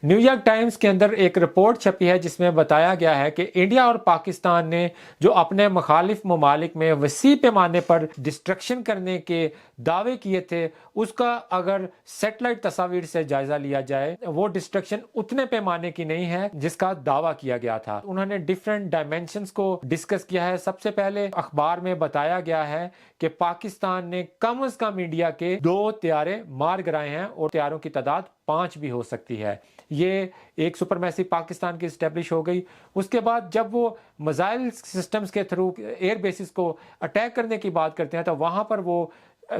New York times के अंदर एक रिपोर्ट छपी है जिसमें बताया गया है कि इंडिया और पाकिस्तान ने जो अपने मुखालिफ ममालिक में वसी पैमाने पर डिस्ट्रक्शन करने के दावे किए थे, उसका अगर सैटेलाइट तस्वीर से जायजा लिया जाए, वो डिस्ट्रक्शन उतने पैमाने की नहीं है जिसका दावा किया गया था। उन्होंने डिफरेंट डायमेंशंस को डिस्कस किया है। सबसे पहले अखबार में बताया गया है कि पाकिस्तान ने कम से कम इंडिया के 2 त्यारे मार गिराए हैं और त्यारों की तादाद 5 भी हो सकती है। ये एक सुपरमैसी पाकिस्तान की एस्टेब्लिश हो गई। उसके बाद जब वो मिसाइल सिस्टम्स के थ्रू एयर बेसिस को अटैक करने की बात करते हैं तो वहां पर वो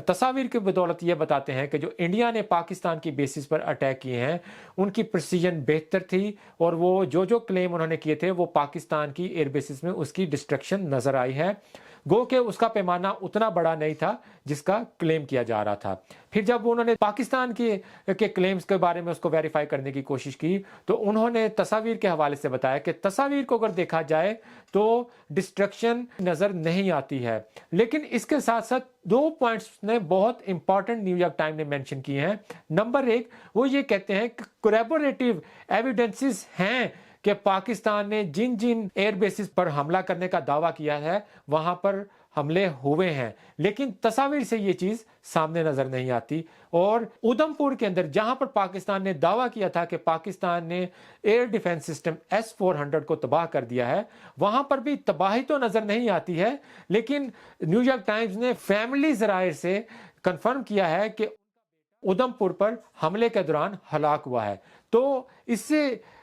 तस्वीर की बदौलत ये बताते हैं कि जो इंडिया ने पाकिस्तान की बेसिस पर अटैक किए हैं उनकी प्रिसीजन बेहतर थी और वो जो क्लेम उन्होंने किए थे वो पाकिस्तान की एयर बेसिस में उसकी डिस्ट्रक्शन नजर आई है। गो के उसका पैमाना उतना बड़ा नहीं था जिसका क्लेम किया जा रहा था। फिर जब उन्होंने पाकिस्तान के क्लेम्स के बारे में उसको वेरीफाई करने की कोशिश की तो उन्होंने तस्वीर के हवाले से बताया कि तस्वीर को अगर देखा जाए तो डिस्ट्रक्शन नजर नहीं आती है। लेकिन इसके साथ साथ 2 पॉइंट्स ने बहुत इंपॉर्टेंट न्यू यॉर्क टाइम ने मेंशन किए हैं। नंबर 1, वो ये कहते हैं कि कोलैबोरेटिव एविडेंसेस हैं कि पाकिस्तान ने जिन जिन एयर बेसिस पर हमला करने का दावा किया है वहां पर हमले हुए हैं, लेकिन तस्वीर से ये चीज सामने नजर नहीं आती। और उधमपुर के अंदर जहां पर पाकिस्तान ने दावा किया था कि पाकिस्तान ने एयर डिफेंस सिस्टम S-400 को तबाह कर दिया है, वहां पर भी तबाही तो नजर नहीं आती है, लेकिन न्यूयॉर्क टाइम्स ने फैमिली जराये से कंफर्म किया है कि उधमपुर पर हमले के दौरान हलाक हुआ है। तो इससे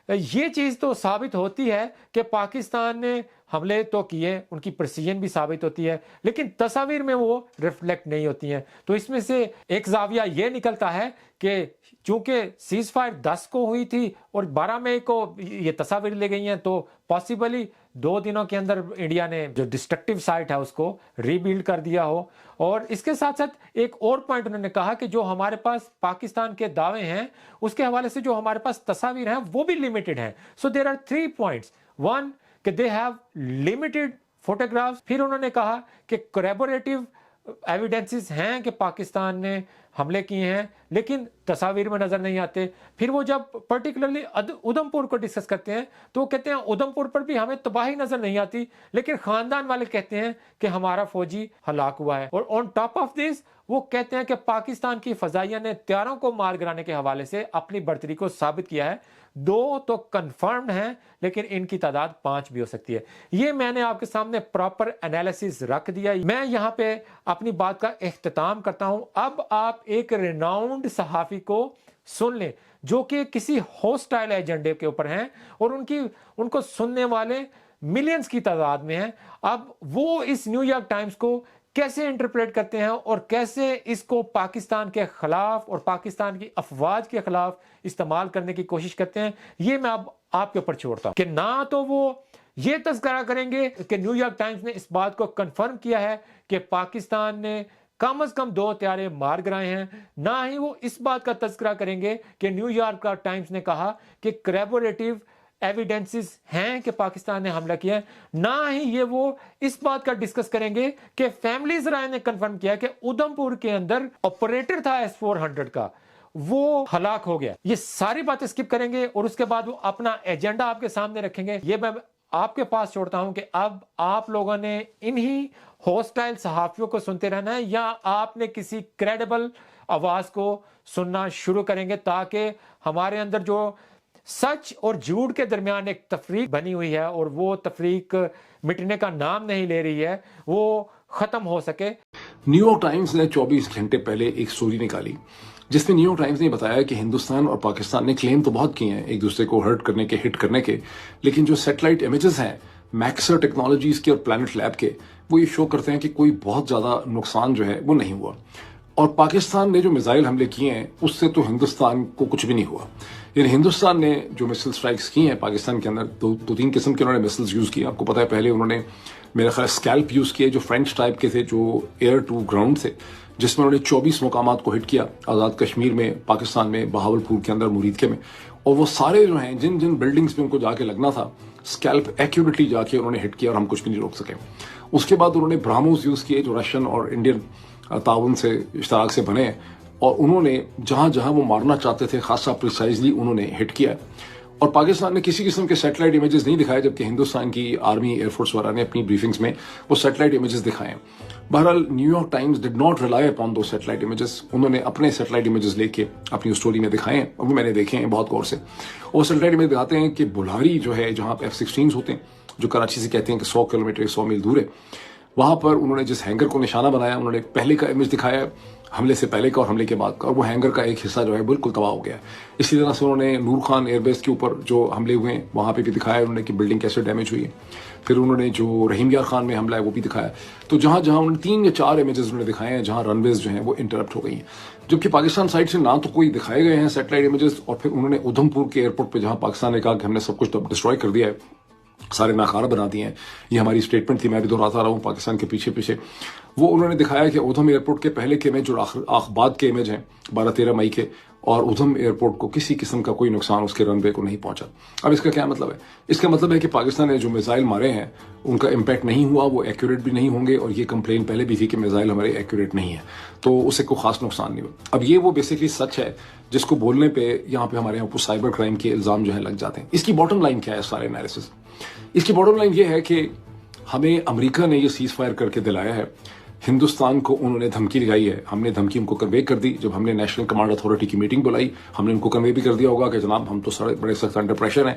ये चीज तो साबित होती है कि पाकिस्तान ने हमले तो किए, उनकी प्रिसीजन भी साबित होती है, लेकिन तस्वीर में वो रिफ्लेक्ट नहीं होती हैं। तो इसमें से एक जाविया ये निकलता है कि चूंकि सीज फायर 10 को हुई थी और 12 मई को ये तस्वीर ले गई हैं, तो पॉसिबली 2 दिनों के अंदर इंडिया ने जो डिस्ट्रक्टिव साइट है उसको रीबिल्ड कर दिया हो। और इसके साथ साथ एक और पॉइंट उन्होंने कहा कि जो हमारे पास पाकिस्तान के दावे हैं उसके हवाले से जो हमारे पास तस्वीर हैं वो भी लिमिटेड हैं। So there are 3 points. 1 कि दे हैव लिमिटेड फोटोग्राफ्स। फिर उन्होंने कहा कि कोलैबोरेटिव एविडेंसेस हैं कि पाकिस्तान ने हमले किए हैं, लेकिन तस्वीर में नजर नहीं आते। फिर वो जब पर्टिकुलरली उधमपुर को डिस्कस करते हैं तो वो कहते हैं उधमपुर पर भी हमें तबाही नजर नहीं आती, लेकिन खानदान वाले कहते हैं कि हमारा फौजी हलाक हुआ है। और ऑन टॉप ऑफ दिस वो कहते हैं कि पाकिस्तान की फजाइया ने त्यारों को मार गिराने के हवाले से अपनी बर्तरी को साबित किया है। 2 तो कंफर्म्ड हैं, लेकिन इनकी तादाद 5 भी हो सकती है। ये मैंने आपके सामने प्रॉपर एनालिसिस रख दिया। मैं यहाँ पे अपनी बात का इख्तिताम करता हूं। अब आप एक रिनाउंड सहाफी को सुन लें जो कि किसी हॉस्टाइल एजेंडे के ऊपर हैं और उनको सुनने वाले मिलियंस की तादाद में हैं। अब वो इस न्यूयॉर्क टाइम्स को कैसे इंटरप्रेट करते हैं और कैसे इसको पाकिस्तान के खिलाफ और पाकिस्तान की अफवाज के खिलाफ इस्तेमाल करने की कोशिश करते हैं, ये मैं अब आपके ऊपर छोड़ता हूं। कि ना तो वो ये तस्करा करेंगे कि न्यूयॉर्क टाइम्स ने इस बात को कंफर्म किया है कि पाकिस्तान ने कम से कम 2 त्यारे मार गिराए हैं, ना ही वो इस बात का तस्करा करेंगे कि न्यूयॉर्क टाइम्स ने कहा कि कोलैबोरेटिव एविडेंसेस हैं कि पाकिस्तान ने हमला किया है, ना ही ये वो इस बात का डिस्कस करेंगे कि फैमिली जराये ने कंफर्म किया कि उधमपुर के अंदर ऑपरेटर था S-400 का, वो हलाक हो गया। ये सारी बातें स्किप करेंगे और उसके बाद वो अपना एजेंडा आपके सामने रखेंगे। ये मैं आपके पास छोड़ता हूं कि अब आप लोगों ने इन्हीं हॉस्टाइल सहाफियों को सुनते रहना है या आपने किसी क्रेडिबल आवाज को सुनना शुरू करेंगे, ताकि हमारे अंदर जो सच और झूठ के दरमियान एक तफरीक बनी हुई है और वो तफरीक मिटने का नाम नहीं ले रही है, वो खत्म हो सके। न्यूयॉर्क टाइम्स ने 24 घंटे पहले एक स्टोरी निकाली जिसमें न्यूयॉर्क टाइम्स ने बताया कि हिंदुस्तान और पाकिस्तान ने क्लेम तो बहुत किए हैं एक दूसरे को हर्ट करने के, हिट करने के, लेकिन जो सैटेलाइट इमेजेस हैं मैक्सर टेक्नोलॉजीज के और प्लैनेट लैब के, वो ये शो करते हैं कि कोई बहुत ज्यादा नुकसान जो है वो नहीं हुआ। और पाकिस्तान ने जो मिसाइल हमले किए हैं उससे तो हिंदुस्तान को कुछ भी नहीं हुआ। यानी हिंदुस्तान ने जो मिसाइल स्ट्राइक्स की हैं पाकिस्तान के अंदर, 2-3 किस्म के उन्होंने मिसाइल्स यूज किए। आपको पता है पहले उन्होंने मेरा ख्याल स्कैल्प यूज किए जो फ्रेंच टाइप के थे, जो एयर टू ग्राउंड थे, जिसमें उन्होंने 24 मुकामात को हिट किया आज़ाद कश्मीर में, पाकिस्तान में, बहावलपुर के अंदर, मुरीदके में। और वो सारे जो हैं जिन जिन बिल्डिंग्स में उनको जाके लगना था, स्कैल्प एक्यूरेटली जाके उन्होंने हिट किया और हम कुछ भी नहीं रोक सके। उसके बाद उन्होंने ब्राह्मोस यूज किए जो रशियन और इंडियन ताउन से इश्तराक से बने, اور انہوں نے جہاں جہاں وہ مارنا چاہتے تھے خاصا پریسائزلی انہوں نے ہٹ کیا اور پاکستان نے کسی قسم کے سیٹلائٹ امیجز نہیں دکھائے جبکہ ہندوستان کی آرمی ایئر فورس وغیرہ نے اپنی بریفنگز میں وہ سیٹلائٹ امیجز دکھائے. بہرحال new York Times did not rely upon those satellite images. انہوں نے اپنے سیٹلائٹ امیجز لے کے اپنی اسٹوری میں دکھائے ہیں اور وہ میں نے دیکھے ہیں بہت غور سے. وہ سیٹلائٹ امیج دکھاتے ہیں کہ بلہاری جو ہے جہاں F-16 ہوتے ہیں جو کراچی سے کہتے ہیں کہ 100 کلومیٹر 100 میل دور ہے, وہاں پر انہوں نے جس ہینگر کو نشانہ بنایا انہوں نے پہلے کا امیج دکھایا حملے سے پہلے کا اور حملے کے بعد کا, اور وہ ہینگر کا ایک حصہ جو ہے بالکل تباہ ہو گیا. اسی طرح سے انہوں نے نور خان ایئر بیس کے اوپر جو حملے ہوئے ہیں وہاں پہ بھی دکھایا انہوں نے کہ بلڈنگ کیسے ڈیمیج ہوئی ہے. پھر انہوں نے جو رحیم یار خان میں حملہ ہے وہ بھی دکھایا. تو جہاں جہاں انہوں نے 3 یا 4 امیجز انہوں نے دکھائے ہیں جہاں رن ویز جو ہیں وہ انٹرپٹ ہو گئی ہیں, جبکہ پاکستان سائڈ سے نہ تو کوئی دکھائے گئے ہیں سیٹلائٹ امیجز. اور پھر انہوں نے ادھم پور کے ایئرپورٹ پہ جہاں پاکستان نے کہا کہ ہم نے سب کچھ ڈسٹروائے کر دیا ہے, سارے ناکارہ بنا دیے ہیں, یہ ہماری اسٹیٹمنٹ تھی, میں بھی دہراتا رہا ہوں پاکستان کے پیچھے پیچھے. وہ انہوں نے دکھایا کہ ادھم ایئرپورٹ کے پہلے کے امیج اور بعد کے امیج ہیں 12-13 مئی کے, اور ادھم ایئرپورٹ کو کسی قسم کا کوئی نقصان اس کے رن وے کو نہیں پہنچا. اب اس کا کیا مطلب ہے؟ اس کا مطلب ہے کہ پاکستان نے جو میزائل مارے ہیں ان کا امپیکٹ نہیں ہوا, وہ ایکوریٹ بھی نہیں ہوں گے, اور یہ کمپلین پہلے بھی تھی کہ میزائل ہمارے ایکوریٹ نہیں ہے تو اسے کوئی خاص نقصان نہیں ہوا. اب یہ وہ بیسکلی سچ ہے جس کو بولنے پہ یہاں پہ ہمارے یہاں سائبر کرائم کے الزام جو ہے لگ جاتے ہیں. اس کی باٹم لائن کیا ہے سارے انالیسس؟ اس کی باٹم لائن یہ ہے کہ ہمیں امریکہ نے یہ سیز فائر کر کے دلایا ہے, ہندوستان کو انہوں نے دھمکی لگائی ہے, ہم نے دھمکی ان کو کنوے کر دی. جب ہم نے نیشنل کمانڈ اتھارٹی کی میٹنگ بلائی ہم نے ان کو کنوے بھی کر دیا ہوگا کہ جناب ہم تو بڑے سخت انڈر پریشر ہیں,